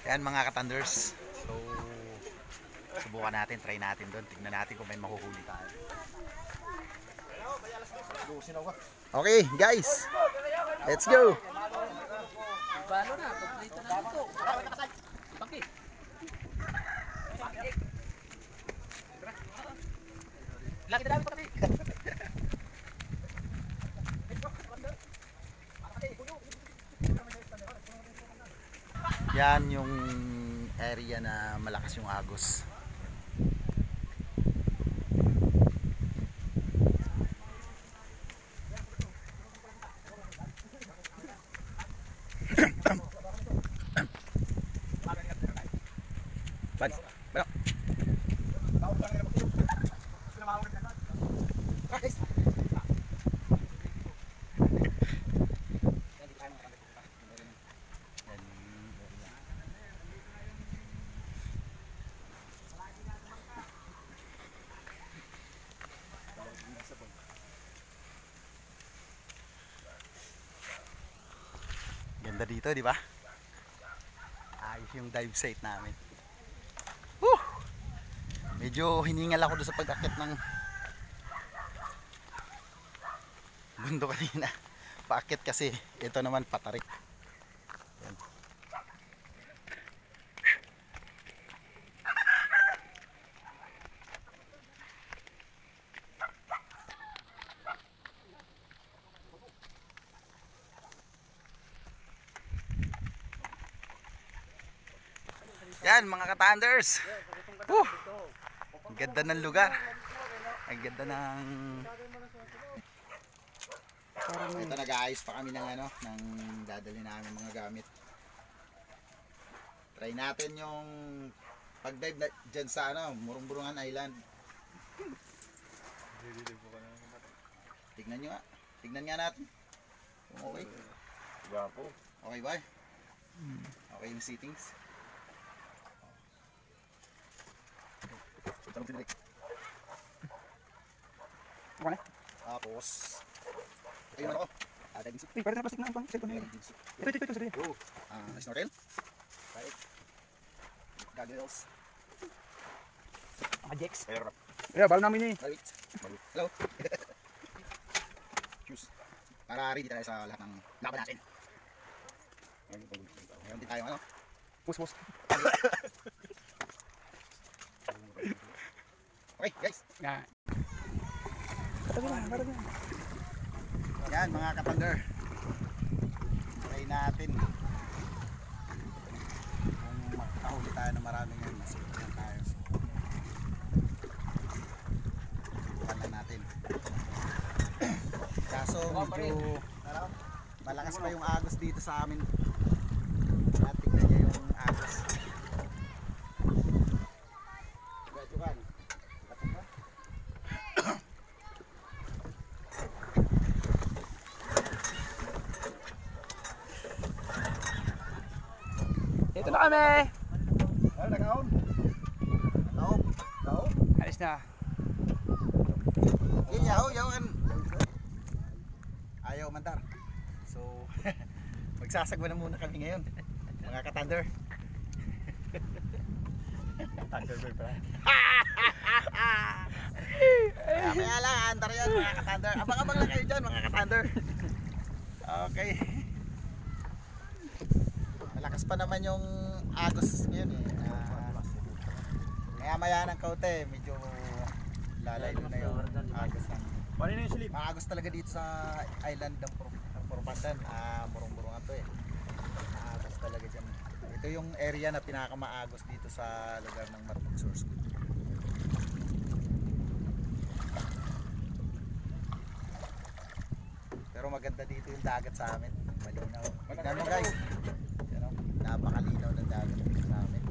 Ayan mga katanders. So, subukan natin, try natin doon. Tignan natin kung may mahuhuli tayo. Okay, guys. Let's go. Balo na, kompleto na dito. Paki. Laki na dami pa kami. Yan yung area na malakas yung agos. Ganda dito, di ba? Ayos yung dive site namin. Woo! Medyo hiningal ako doon sa pag-akit ng bundok kanina. Paakit kasi ito naman patarik. Yan. Yan mga katanders. Ang ganda ng lugar. Ang ganda ng ito, nag-aayos pa kami ng ano, ng dadali namin mga gamit. Try natin yung pag-dive dyan sa ano, Murong-Burungan Island. Tignan nyo nga. Tignan nga natin. Okay. Okay ba? Okay yung settings. Tapos ayun ako. Diving suit. Pwede na plastic na ang cellphone na yun. Ito. Snorkel. Right. Goggles. Mga jacks. Air. Yeah, balo namin yun. Right. Hello. Shoes. Para ready tayo sa lahat ng laban natin. Ngayon din tayo ano. Pus. Okay guys. Nah. Katabi na. Yan mga katander. Try natin. Kung makahuli tayo na marami ngayon, masipin lang tayo. Subukan lang natin. Kaso medyo malakas pa yung agos dito sa amin. At tignan niya yung agos. Ito na kami. Ano nakaon? Taop. Alis na. Yawan. Ayaw mandar. So, magsasagwa na muna kami ngayon. Mga katander. Thunderbird pa. Kaya lang, andar yan mga katander. Abang-abang lang kayo dyan mga katander. Okay. Malakas pa naman yung agos ngayon eh. Kaya maya ng kaute, medyo lalay na yung agos ng Paano na yung silip? maagos talaga dito sa island ng Purpandan. Murong-Burungan to eh. Maagos talaga dyan. Ito yung area na pinakamaagos dito sa lugar ng Marpag Source. Pero maganda dito yung dagat sa amin. Malinaw. Tignan mo guys. Yan, napakalinaw ng dagat dito sa amin.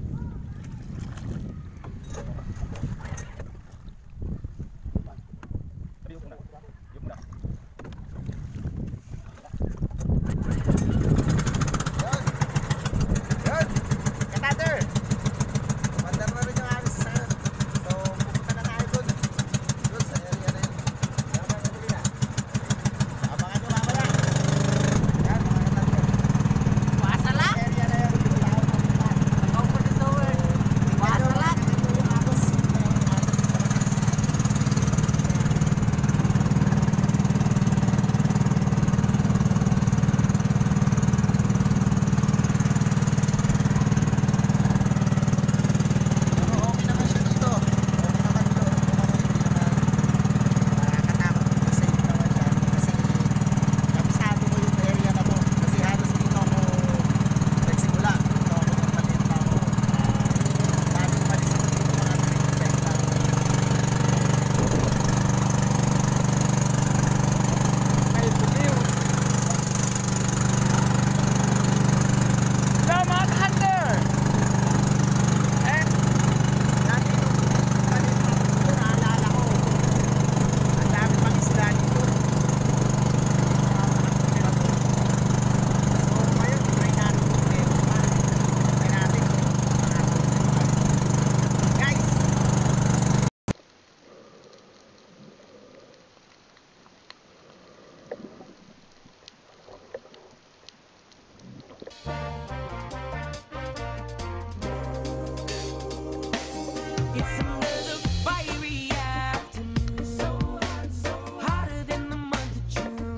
It's another fiery afternoon, so hot, so hotter than the month of June.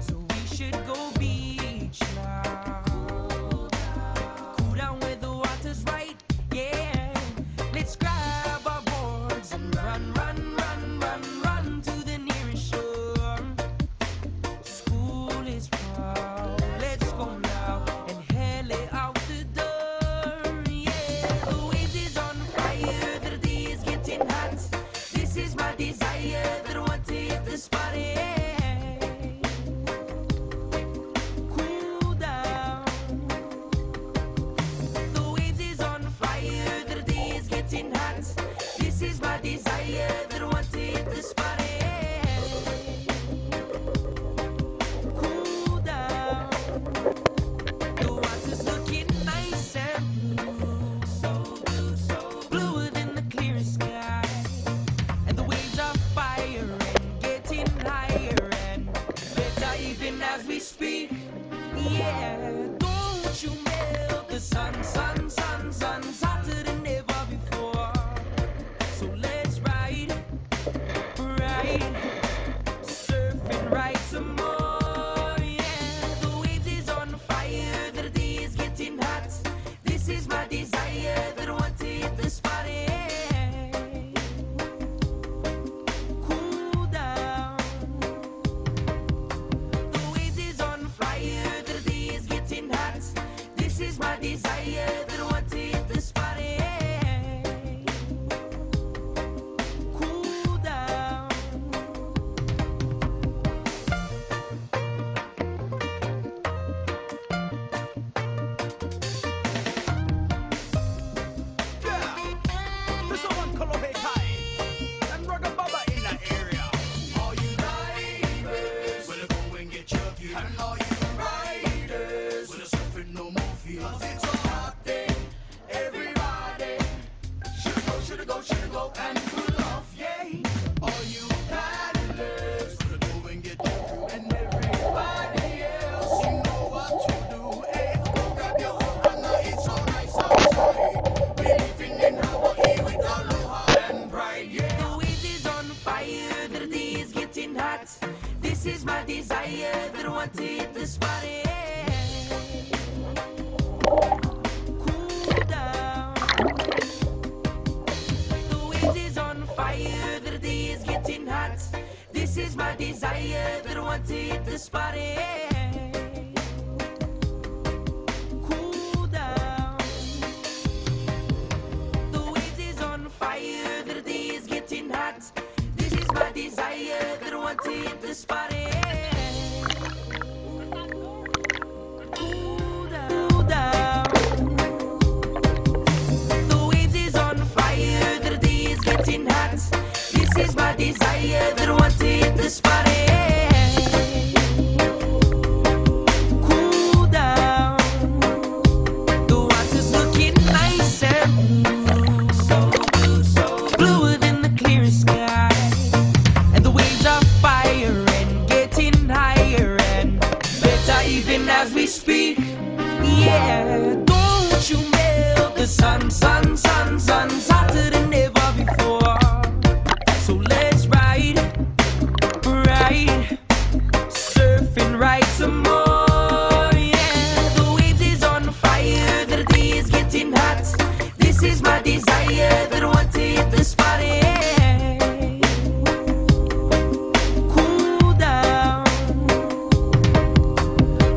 So we should go beach now. Cool down where the water's right, yeah. Let's grab our boards and run, run, run, run, run to the nearest shore. School is proud, let's go now and hell it out the door, yeah. The waves is on fire, the day is getting hot. This is my desire, that I want to hit the spot, yeah. Cool down. The waves is on fire, the day is getting hot. This is my desire, that I want to hit the spot, yeah. Cool down. The water's looking nice and blue, so blue, so bluer than the clearest sky. And the waves are fire and getting higher and better even as we speak. Yeah, don't you melt the sun, sun, sun, sun's hotter than ever before. So let's ride, ride, surf and ride some more. Yeah, the waves is on fire, the day is getting hot. This is my desire, that I want to hit the spot, yeah. Cool down. The waves is on fire, the day is getting hot. This is my desire, that I want to hit the spot, yeah. Cool down. There's someone Kolohe Kai and Rugga Baba in that area. All you divers, wanna go and get chunky. And all you riders, wanna surfing no more feels. 'Cause it's a hot day, everybody. Shoulda go, and pull off, yay. All you paddlers, wanna go and get your crew. And everybody else, you know what to do. Hey, go grab your hook, and now it's all nice outside. We're living in Hawaii with aloha and pride, yeah. The waves is on fire, the day is getting hot. This is my desire, that I want to hit the spot, yeah. Cool down. The waves is on fire, the day is getting hot. This is my desire, that I want to hit the spot, yeah. Cool down. The waves is on fire, the day is getting hot. This is my desire, that I want to hit the spot, yeah. Cool down. The waves is on fire, the day is getting hot. This is my desire, that I want to hit the spot, yeah. Cool down. The water's looking nice and blue, so blue, so bluer than the clearest sky. And the waves are fire and getting higher and better even as we speak. Yeah, don't you melt the sun, sun, sun, sun's hotter than ever before. So let's ride, ride, surf and ride some more. Yeah, the waves is on fire, the day is getting hot. This is my desire, that I want to hit the spot, yeah. Cool down.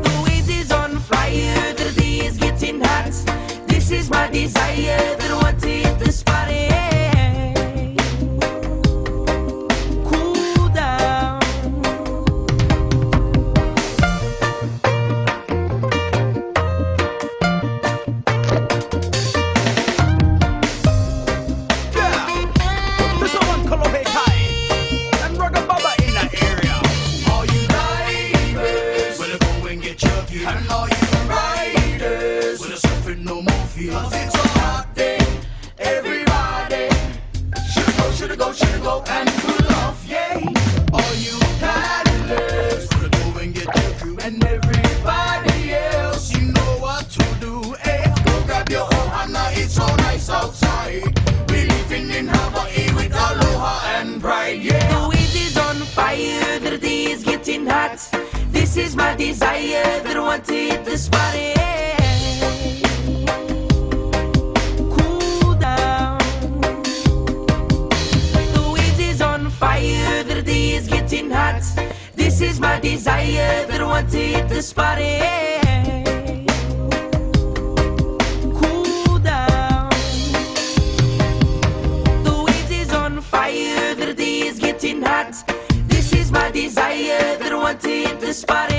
The waves is on fire, the day is getting hot. This is my desire, that I want to hit the spot, yeah. Cool down. There's someone Kolohe Kai and Rugga Baba in that area. All you divers, wanna go and get chunky. And all you riders, wanna surfing no more feels. 'Cause it's a hot day, everybody. Shoulda go, and pull off, yay. All you paddlers, wanna go and get your crew. And everybody else, you know what my desire that want to hit the spot. Cool down. The wind is on fire, the day is getting hot. This is my desire that want to hit the spot. Cool down. The wind is on fire, the day is getting hot. This is my desire that want to hit the spot.